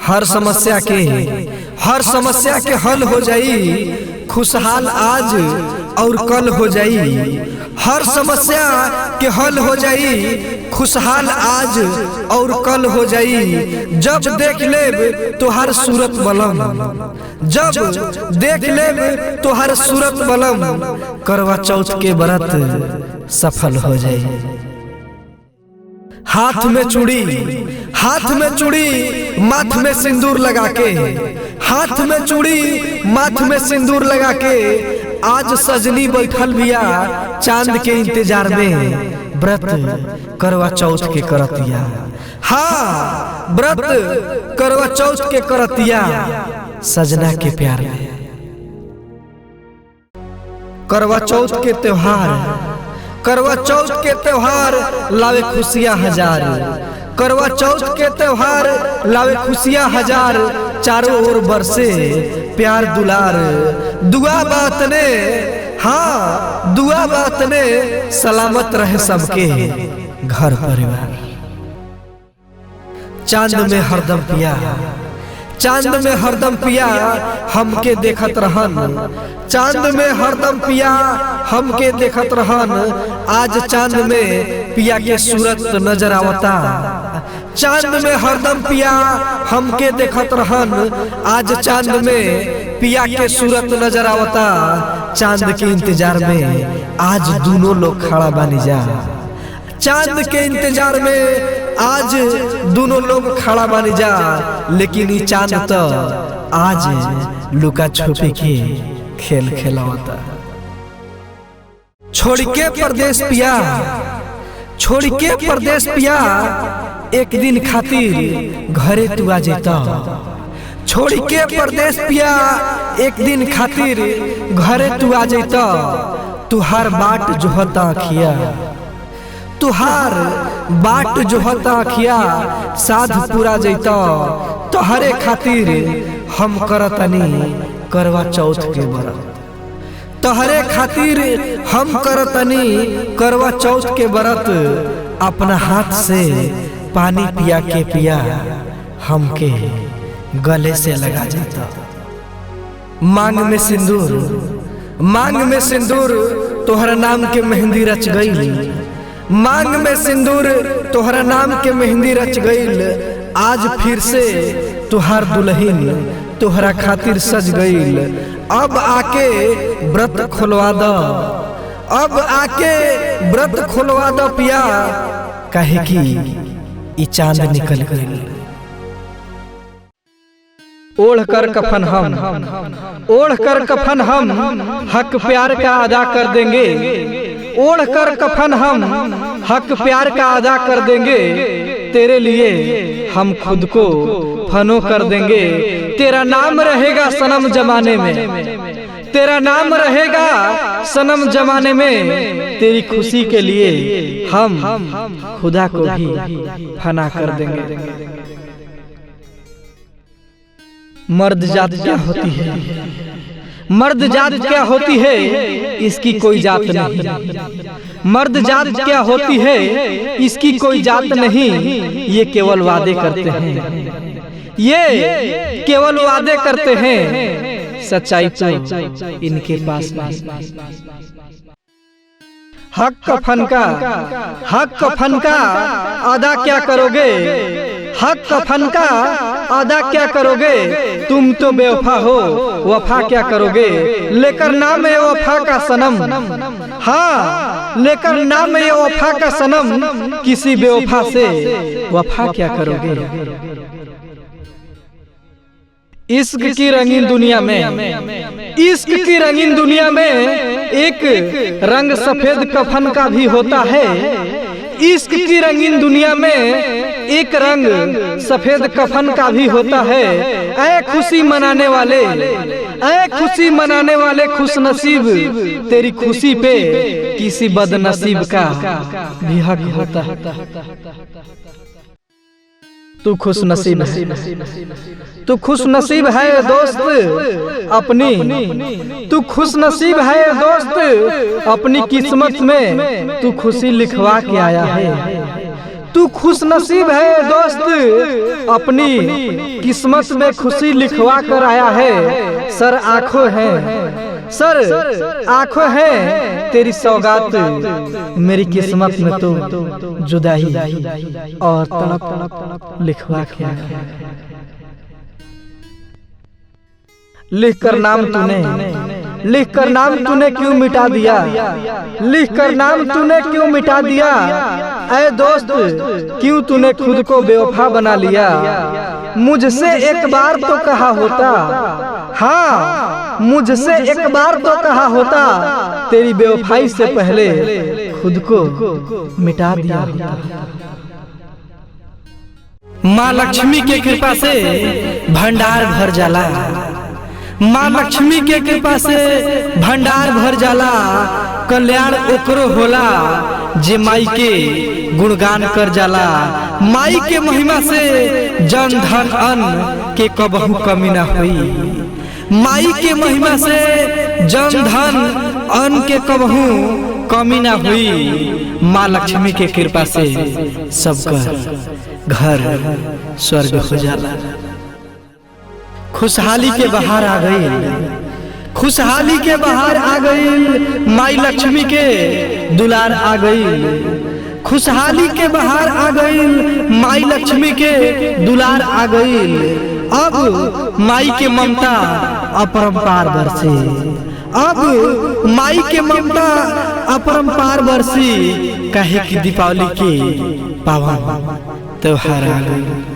हर समस्या के हल हो जाई, खुशहाल आज और कल हो जाई। हर समस्या के हल हो जाई, खुशहाल आज और कल हो जाई। जब देख ले तो हर सूरत बलम, जब देख ले तो हर सूरत बलम, करवा चौथ के व्रत सफल हो जाई। हाथ में चूड़ी माथ में सिंदूर लगा के, हाथ में चूड़ी माथ में सिंदूर लगा के, आज सजनी बैठल बिया चांद के इंतजार में, व्रत करवा चौथ के करतिया। हाँ, व्रत करवा चौथ के करतिया सजना के प्यार में। करवा चौथ के त्योहार लावे खुशियां हजार, करवा चौथ के त्योहार लावे खुशियां हजार। चारों ओर बरसे प्यार दुलार, दुआ बात ने सलामत रहे सबके घर परिवार। चांद में हरदम पिया हमके देखत रहन, चांद में हरदम पिया हमके देखत रहन। आज चांद में पिया के सूरत नजर आवता, चांद में हरदम पिया हमके देखत रहन। आज चांद में पिया के सूरत नजर आवता, चांद के इंतजार में आज दोनों लोग खड़ा बानी जा। चांद के इंतजार में आज दोनों लोग खड़ा बानी जा, लेकिन ये चांद तो आज लुका छुपी के खेल खेलावता। छोड़ के परदेश पिया एक दिन खातिर घरे तू आ जाता। छोड़ के परदेश पिया एक दिन खातिर घरे तू आ जाता। तुहार बाट जोहता खिया, तुहार बाट जोहता खिया, साध पूरा जैता। तोहरे खातिर हम करतनी करवा चौथ के व्रत, तोहरे खातिर हम करतनी करवा चौथ के व्रत। अपना हाथ से पानी पिया के पिया हमके गले से लगा जाता। मांग में सिंदूर तोहरा नाम के मेहंदी रच गई, मांग में सिंदूर तोहरा नाम के मेहंदी रच गईल। आज फिर से तुहार दुल्हन तोहरा खातिर सज गईल। अब आके व्रत खोलवा दो, अब आके व्रत खोलवा दो पिया, काहे कि ई चांद निकल गईल। ओढ़ कर कफन हम हक प्यार का अदा कर देंगे। ओढ़ कर कफन हम हक प्यार का अदा कर देंगे। तेरे लिए हम खुद को फनो कर देंगे। तेरा नाम रहेगा सनम जमाने में, तेरा नाम रहेगा सनम जमाने में। तेरी खुशी के लिए हम खुदा को भी फना कर देंगे। मर्द जात क्या होती है, मर्द जात क्या होती है, इसकी कोई जात नहीं। मर्द जात क्या होती है, इसकी कोई जात नहीं। ये केवल वादे करते हैं, ये केवल वादे करते हैं, सच्चाई तो इनके पास नहीं। हक कफन का अदा क्या करोगे, हक कफन का अदा क्या करोगे। तुम तो बेवफा हो, वफा क्या करोगे। लेकर नाम है वफा का सनम, हाँ लेकर नाम है वफा का सनम, किसी बेवफा से वफा क्या करोगे। इश्क की रंगीन दुनिया में, इश्क की रंगीन दुनिया में एक रंग सफेद कफन का भी होता है। इश्क की रंगीन दुनिया में एक रंग सफेद कफन का भी होता है। ऐ खुशी मनाने वाले, ऐ खुशी मनाने वाले खुश नसीब, तेरी खुशी पे किसी बदनसीब का भी हक होता है। तू खुश नसीब है, तू खुश नसीब है दोस्त अपनी, तू खुश नसीब है दोस्त अपनी किस्मत में। तू खुशी लिखवा के आया है, तू खुश नसीब है दोस्त, अपनी किस्मत में खुशी लिखवा कर आया है। सर आंखों है, सर आंखों है तेरी सौगात, मेरी किस्मत में तो जुदाई और तड़प लिखवा के आया। लिख कर नाम तूने, लिख कर नाम तूने क्यों मिटा दिया, लिख कर नाम तूने क्यों मिटा दिया। ऐ दोस्त क्यों तूने खुद को बेवफा बना लिया। मुझसे एक बार तो कहा होता, हाँ मुझसे एक बार तो कहा होता, तेरी बेवफाई से पहले खुद को मिटा दिया होता। माँ लक्ष्मी के कृपा से भंडार भर जाला, माँ लक्ष्मी के कृपा से भंडार भर जाला। कल्याण ओकरो होला जे माई के गुणगान कर जाला। माई के महिमा से जन धन अन्न के कबहू कमी ना हुई। माई के महिमा से जन धन अन्न के कबहू कमी ना हुई। माँ लक्ष्मी के कृपा से सबका घर स्वर्ग हो जाला। खुशहाली के बहार आ गई, खुशहाली के बहार आ गई। माई लक्ष्मी के दुलार आ गई। खुशहाली के बहार आ गई, माई लक्ष्मी के दुलार आ गई। अब माई के ममता अपरंपार बरसी, अब माई के ममता अपरंपार बरसी। कहे कि दीपावली के पावन त्योहार आ गई।